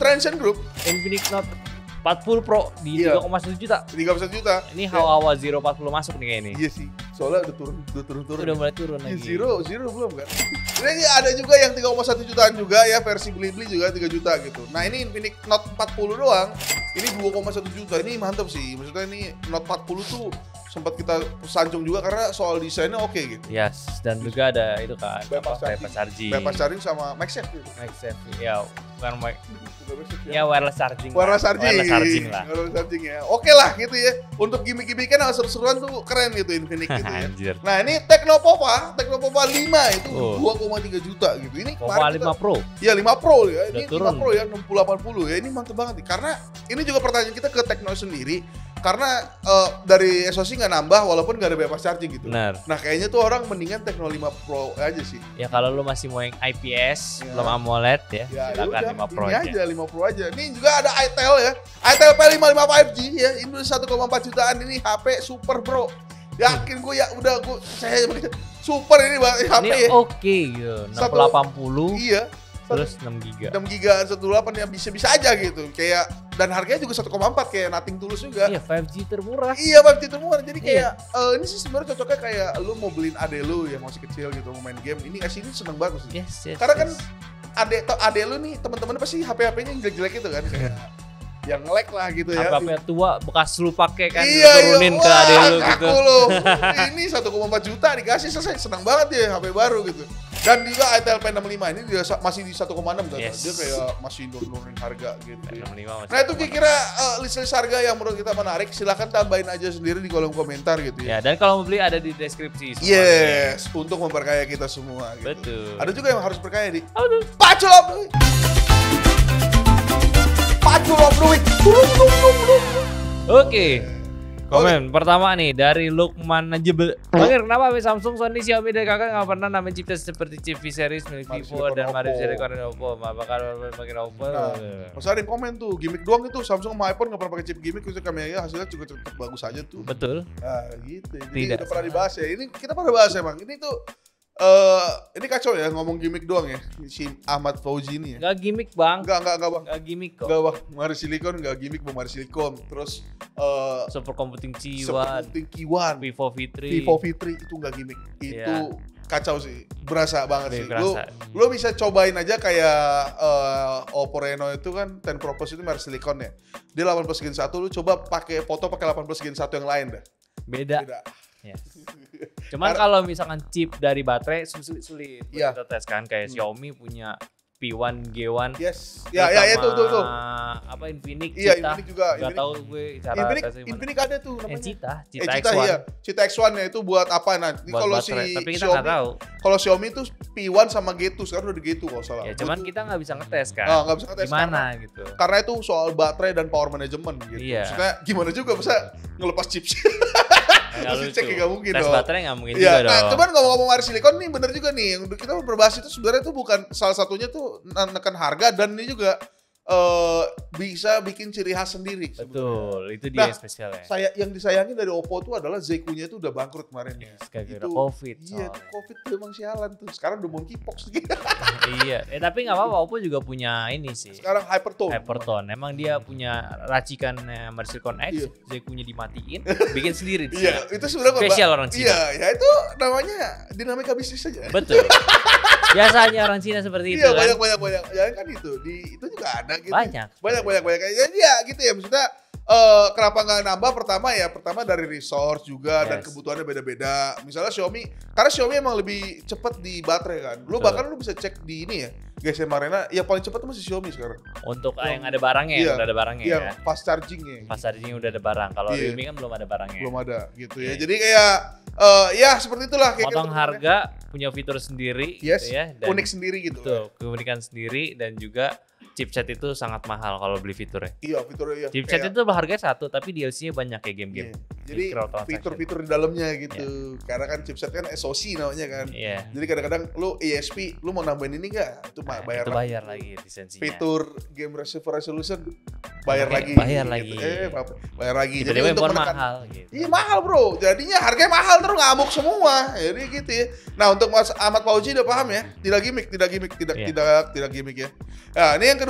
Transsion Group. Infinix Note 40 Pro di 3,1 juta. 3,1 juta. Ini hawa Zero 40 masuk nih kayak ini. Iya sih. Soalnya udah turun. Udah mulai turun lagi. Zero belum kan. Ini ada juga yang 3,1 jutaan juga ya, versi beli juga 3 juta gitu. Nah, ini Infinix Note 40 doang. Ini 2,1 juta. Ini mantap sih. Maksudnya ini Note 40 tuh sempat kita sanjung juga karena soal desainnya oke gitu. Yes, dan juga ada itu kan bypass charging. Bypass charging sama MagSafe gitu. MagSafe, ya bukan ya wireless charging. Wireless charging lah. Wireless charging ya. Oke lah gitu ya. Untuk gimmick-gimmick kan seru-seruan tuh keren gitu Infinix gitu ya. Anjir. Nah, ini Tecnopopa 5 itu 2,3 juta gitu. Ini Popa 5 Pro. Iya, 5 Pro ya. Ini 5 turun. Pro ya 6080 ya. Ini mantep banget nih. Karena ini juga pertanyaan kita ke Tekno sendiri. Karena dari SoC nggak nambah walaupun nggak ada bypass charging gitu. Benar. Nah, kayaknya tuh orang mendingan Tekno 5 Pro aja sih. Ya kalau lu masih mau yang IPS, belum AMOLED ya silakan 5 Pro aja. Ini aja 5 Pro aja. Ini juga ada iTel ya. iTel P55 5G ya. Ini 1,4 jutaan, ini HP super bro. Yakin gue ya udah saya super ini HP ini ya. Oke gitu. 680. Iya. Terus 6 GB. 6 GB 128 yang bisa-bisa aja gitu. Kayak dan harganya juga 1,4 kayak Nothing Tulus juga. Iya, 5G termurah. Iya, 5G termurah. Jadi kayak ini sih sebenarnya cocoknya kayak lu mau beliin adek lu yang masih kecil gitu mau main game. Ini ini seneng banget sih. Yes, karena kan adek lu nih teman-teman pasti HP-HP-nya yang jelek-jelek itu kan kayak yang nge-lag lah gitu ya. HP tuh bekas lu pakai kan turunin ke adek lu gitu. Ini 1,4 juta dikasih selesai, senang banget ya HP baru gitu. Dan juga iTel P65 ini dia masih di 1,6 kan. Dia kayak masih nurunin harga gitu. Nah, itu kira-kira list-list harga yang menurut kita menarik. Silahkan tambahin aja sendiri di kolom komentar gitu ya. Ya, dan kalau mau beli ada di deskripsi semua. Yes, untuk memperkaya kita semua gitu. Betul. Ada juga yang harus perkaya di Paculop. Paculop duit. Oke. Komen pertama nih dari Lukman Najib. Bang, kenapa Samsung, Sony, Xiaomi dan kakak nggak pernah namain chipset seperti chip V series milik Vivo dan Mari Silicon Oppo? Bakal pakai Oppo. Masa ada yang komen tuh gimmick doang itu Samsung sama iPhone nggak pernah pakai chip gimmick, itu kameranya hasilnya juga tetap bagus aja tuh. Betul. Nah, gitu. Jadi tidak udah pernah dibahas ya. Ini kita pernah bahas emang. Ini tuh Ini kacau ya ngomong gimmick doang ya si Ahmad Fauzi ini ya. Gak gimmick bang. Gak bang. Gak gimmick kok. Gak bang. Mari Silicon gak gimmick bang, Mari Silicon. Terus Super Computing Kiwan. Vivo V3 itu gak gimmick. Itu kacau sih. Berasa banget sih. Lu bisa cobain aja kayak Oppo Reno itu kan 10 Pro Plus itu Mari Silicon ya. Dia 18 Gen 1, lu coba pakai foto pakai 18 Gen 1 yang lain dah. Beda. Yes. Cuman kalau misalkan chip dari baterai sulit kita tes kan kayak Xiaomi punya P1 G1. Yes. Ya itu. Apa Infinix? Iya, Infinix juga. Gak tahu gue cara tesnya gimana. Infinix ada tuh namanya. Cita X1. Iya. Cita X1 ya itu buat apa nanti kalau si tapi kita nggak tahu. Kalau Xiaomi itu P1 sama G2, sekarang udah G2 kalau salah. Ya cuman kita nggak bisa ngetes kan. Nggak bisa ngetes gimana gitu. Karena itu soal baterai dan power management gitu. Iya. Maksudnya gimana juga bisa ngelepas chips. Mesti cek nggak mungkin tes dong. baterai nggak mungkin juga dong. Nah, cuman ngomong-ngomong Mari Silicon nih bener juga nih. Yang kita berbahas itu sebenarnya itu bukan salah satunya tuh menekan harga dan ini juga bisa bikin ciri khas sendiri. Betul, itu dia spesialnya. Yang disayangin dari Oppo tuh adalah Zeku-nya itu udah bangkrut kemarin ya. Gara-gara COVID. Iya, COVID tuh emang sialan tuh. Sekarang udah monkeypox gitu. Iya, tapi nggak apa-apa. Oppo juga punya ini sih. Sekarang Hypertone. Emang dia punya racikan Mari Silicon X, Zeku-nya dimatiin, bikin sendiri. Iya, itu sebenarnya spesial orang Cina. Iya, ya itu namanya dinamika bisnis aja. Betul. Biasanya orang Cina seperti itu kan. Iya, banyak. Ya kan itu. Itu juga ada gitu. Banyak. Jadi ya gitu ya maksudnya kenapa nggak nambah pertama dari resource juga dan kebutuhannya beda-beda. Misalnya karena Xiaomi emang lebih cepat di baterai kan. Bahkan lu bisa cek di ini ya. GSM Arena yang paling cepat tuh masih Xiaomi sekarang. Untuk yang ada barangnya, udah ada barangnya ya. Fast chargingnya. Fast charging udah ada barang. Kalau Realme kan belum ada barangnya. Belum ada gitu ya. Jadi kayak ya seperti itulah kayak potong harga, punya fitur sendiri gitu ya. Dan unik sendiri gitu. Betul, keunikan sendiri dan juga chipset itu sangat mahal kalau beli fiturnya. Iya, fiturnya. Chipset itu harganya satu, tapi DLC-nya banyak kayak game-game. Jadi fitur-fitur di dalamnya gitu. Karena kan chipset kan SoC namanya kan. Jadi kadang-kadang lu ESP, lu mau nambahin ini enggak? Itu bayar lagi lisensinya. Fitur game resolution bayar lagi. Bayar lagi. Jadi untuk menekan mahal gitu. Iya, mahal, Bro. Jadinya harganya mahal terus ngamuk semua. Jadi gitu ya. Nah, untuk Mas Ahmad Fauzi udah paham ya? Tidak gimmick ya. Nah, ini yang kedua.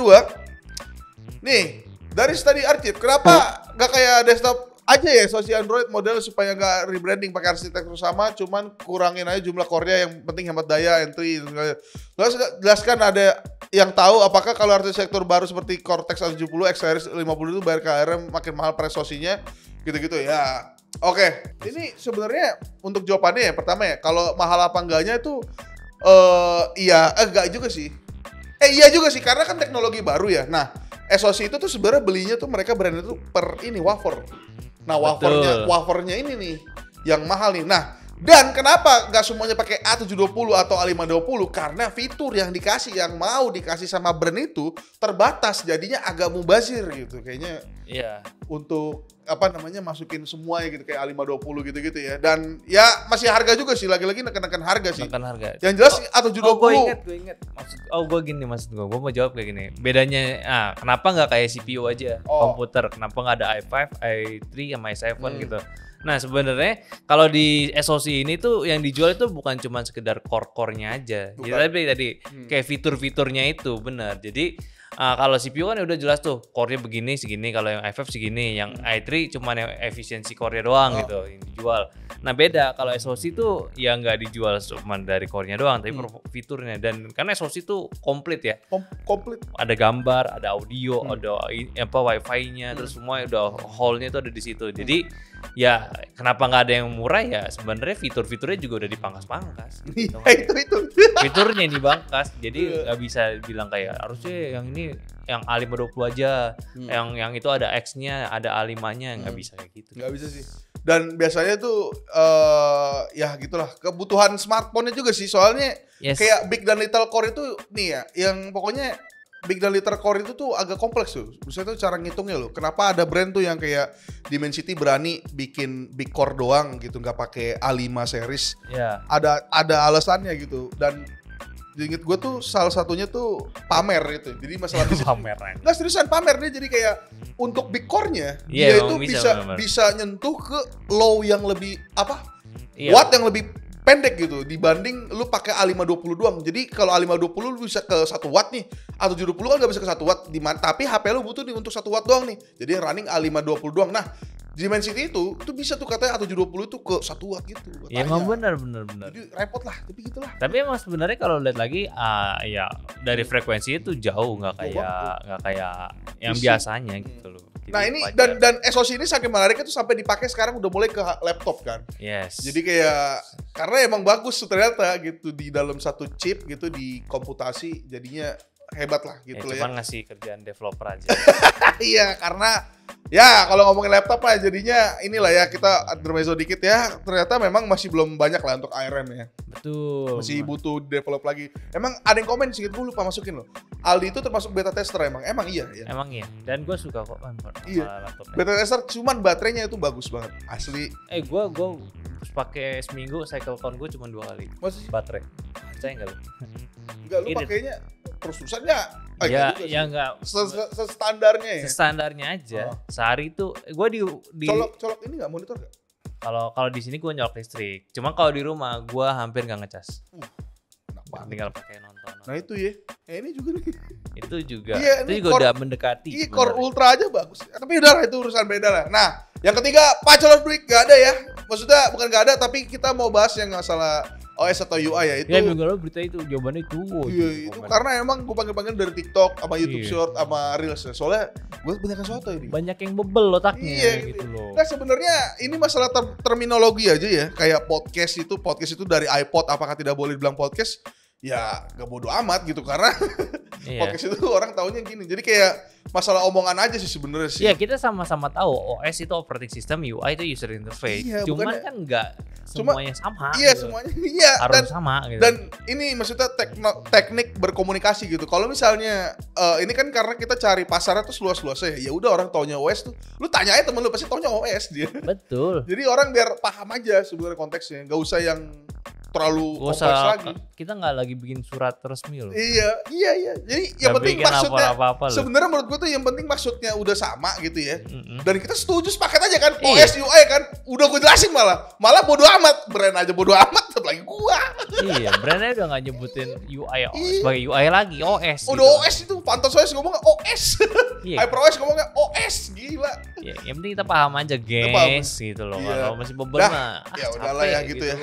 Nih, dari study archive, kenapa nggak kayak desktop aja ya SoC Android model supaya nggak rebranding pakai arsitektur sama, cuman kurangin aja jumlah core-nya, yang penting hemat daya, entry. Terus jelaskan ada yang tahu apakah kalau arsitektur baru seperti Cortex A70, X-Series 50 itu bayar KRM makin mahal presosinya, gitu-gitu ya. Oke, ini sebenarnya untuk jawabannya ya, pertama ya, kalau mahal apa enggaknya itu enggak juga sih. Iya juga sih, karena kan teknologi baru ya. Nah, SoC itu tuh sebenarnya belinya tuh mereka brandnya tuh per ini wafer. Nah, wafernya ini nih yang mahal nih. Nah, dan kenapa nggak semuanya pakai A720 atau A520? Karena fitur yang mau dikasih sama brand itu terbatas, jadinya agak mubazir gitu kayaknya. Iya. Untuk masukin semua ya gitu kayak A520 gitu-gitu ya. Dan ya masih harga juga sih, lagi-lagi neken harga sih. Neken harga. Yang jelas A720. Gue inget. Maksud gue mau jawab kayak gini. Bedanya, kenapa nggak kayak CPU aja komputer? Kenapa nggak ada i5, i3 sama i7 gitu? Nah, sebenarnya kalau di SoC ini tuh yang dijual itu bukan cuma sekedar core-nya aja. Jadi tadi kayak fitur-fiturnya itu benar. Jadi kalau CPU kan udah jelas tuh core-nya begini segini, kalau yang i5 segini, yang i3 cuma yang efisiensi core-nya doang gitu yang dijual. Nah, beda kalau SoC tuh ya nggak dijual cuma dari core-nya doang, tapi fiturnya. Dan karena SoC tuh komplit ya. Komplit. Ada gambar, ada audio, ada wifi-nya, terus semua udah hall-nya tuh ada di situ. Jadi ya kenapa nggak ada yang murah ya, sebenarnya fitur-fiturnya juga udah dipangkas-pangkas gitu. itu fiturnya dipangkas, jadi nggak bisa bilang kayak harusnya yang ini yang A520 aja, yang itu ada X-nya, ada A5-nya, nggak bisa kayak gitu. Nggak bisa sih. Dan biasanya tuh ya gitulah kebutuhan smartphone-nya juga sih, soalnya kayak big dan little core itu nih ya, yang pokoknya big dan little core itu tuh agak kompleks tuh. Misalnya tuh cara ngitungnya loh. Kenapa ada brand tuh yang kayak Dimensity berani bikin big core doang gitu, nggak pakai A5 series. Yeah. Ada alasannya gitu. Dan inget gue tuh salah satunya tuh pamer gitu. Jadi masalah pameran. Nggak seriusan pamer dia, jadi kayak untuk big core-nya dia itu bisa nyentuh ke low yang lebih watt yang lebih pendek gitu dibanding lu pakai A520 doang. Jadi kalau A520 lu bisa ke 1 watt nih, A720 kan nggak bisa ke 1 watt, tapi HP lu butuh nih untuk 1 watt doang nih. Jadi yang running A520 doang. Nah, Dimensity itu bisa tuh katanya A720 itu ke 1 watt gitu. Iya emang benar. Jadi repot lah, tapi gitulah. Tapi emang sebenarnya kalau lihat lagi ya dari frekuensi itu jauh nggak kayak yang biasanya gitu loh. Nah ini dan SoC ini saking menariknya tuh sampai dipakai sekarang udah mulai ke laptop kan. Yes. Jadi kayak karena emang bagus ternyata gitu di dalam satu chip gitu di komputasi jadinya hebat lah gitu ya. Cuman ngasih kerjaan developer aja. Iya karena ya kalau ngomongin laptop lah jadinya inilah ya kita intermezzo dikit ya ternyata memang masih belum banyak lah untuk ARM ya. Betul. Masih butuh develop lagi. Emang ada yang komen sih gue lupa masukin loh. Aldi itu termasuk beta tester emang iya ya. Emang iya. Dan gue suka kok iya. Beta tester cuman baterainya itu bagus banget asli. Gue pakai seminggu cycle count gue cuma 2 kali. Masih baterai. Percaya enggak lu? Enggak lu pakainya terus-terusannya. Ya enggak standarnya ya. Standarnya aja. Sehari itu gue di colok ini enggak monitor enggak? Kalau di sini gue nyolok listrik. Cuma kalau di rumah gue hampir nggak ngecas. Tinggal pakai nonton. Nah itu ya. Ini juga nih. Itu juga udah mendekati. Iya Core Ultra aja bagus. Tapi udah lah itu urusan beda lah. Nah yang ketiga Bachelor Break nggak ada ya. Maksudnya bukan nggak ada tapi kita mau bahas yang masalah OS atau UI ya itu. Ya minggu lalu berita itu jawabannya itu. Iya itu karena emang gue panggil dari TikTok sama YouTube Short sama Reels ya. Soalnya gue banyak sesuatu ini. Banyak yang bebel otaknya gitu loh. Nah sebenarnya ini masalah terminologi aja ya. Kayak podcast itu dari iPod apakah tidak boleh dibilang podcast? Ya gak bodo amat gitu karena podcast itu orang taunya gini. Jadi kayak masalah omongan aja sih sebenarnya sih. Iya kita sama-sama tahu OS itu operating system, UI itu user interface. Iya, cuman kan nggak semuanya sama. Iya gitu. semuanya iya. Harus sama gitu. Dan ini maksudnya teknik berkomunikasi gitu. Kalau misalnya ini kan karena kita cari pasarnya tuh luas-luasnya ya udah orang taunya OS tuh. Lu tanya aja temen lu pasti taunya OS dia. Betul. Jadi orang biar paham aja sebenarnya konteksnya. Gak usah yang terlalu kompleks lagi. Kita nggak lagi bikin surat resmi loh. Iya. Jadi yang penting maksudnya sebenarnya menurut gue tuh yang penting maksudnya udah sama gitu ya. Dan kita setuju sepakat aja kan. OS UI kan udah gue jelasin malah bodo amat. Brand aja bodo amat apalagi gua. Iya, brandnya udah nggak nyebutin UI sebagai UI lagi, OS. Udah gitu. OS itu Pantos OS ngomongnya OS. HyperOS ngomongnya OS, gila. Ya, yang penting kita paham aja, guys, gitu loh. Kalau masih bebel mah. Ya udahlah ya gitu ya.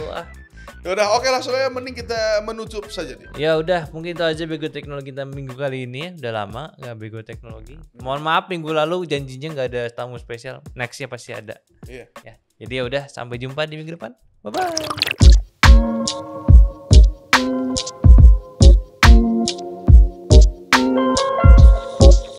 Ya udah oke langsung aja mending kita menutup saja nih. Ya udah mungkin itu aja Bego Teknologi kita minggu kali ini. Udah lama nggak Bego Teknologi. Mohon maaf minggu lalu janjinya nggak ada tamu spesial. Nextnya pasti ada. Iya. Ya. Jadi ya udah sampai jumpa di minggu depan. Bye bye.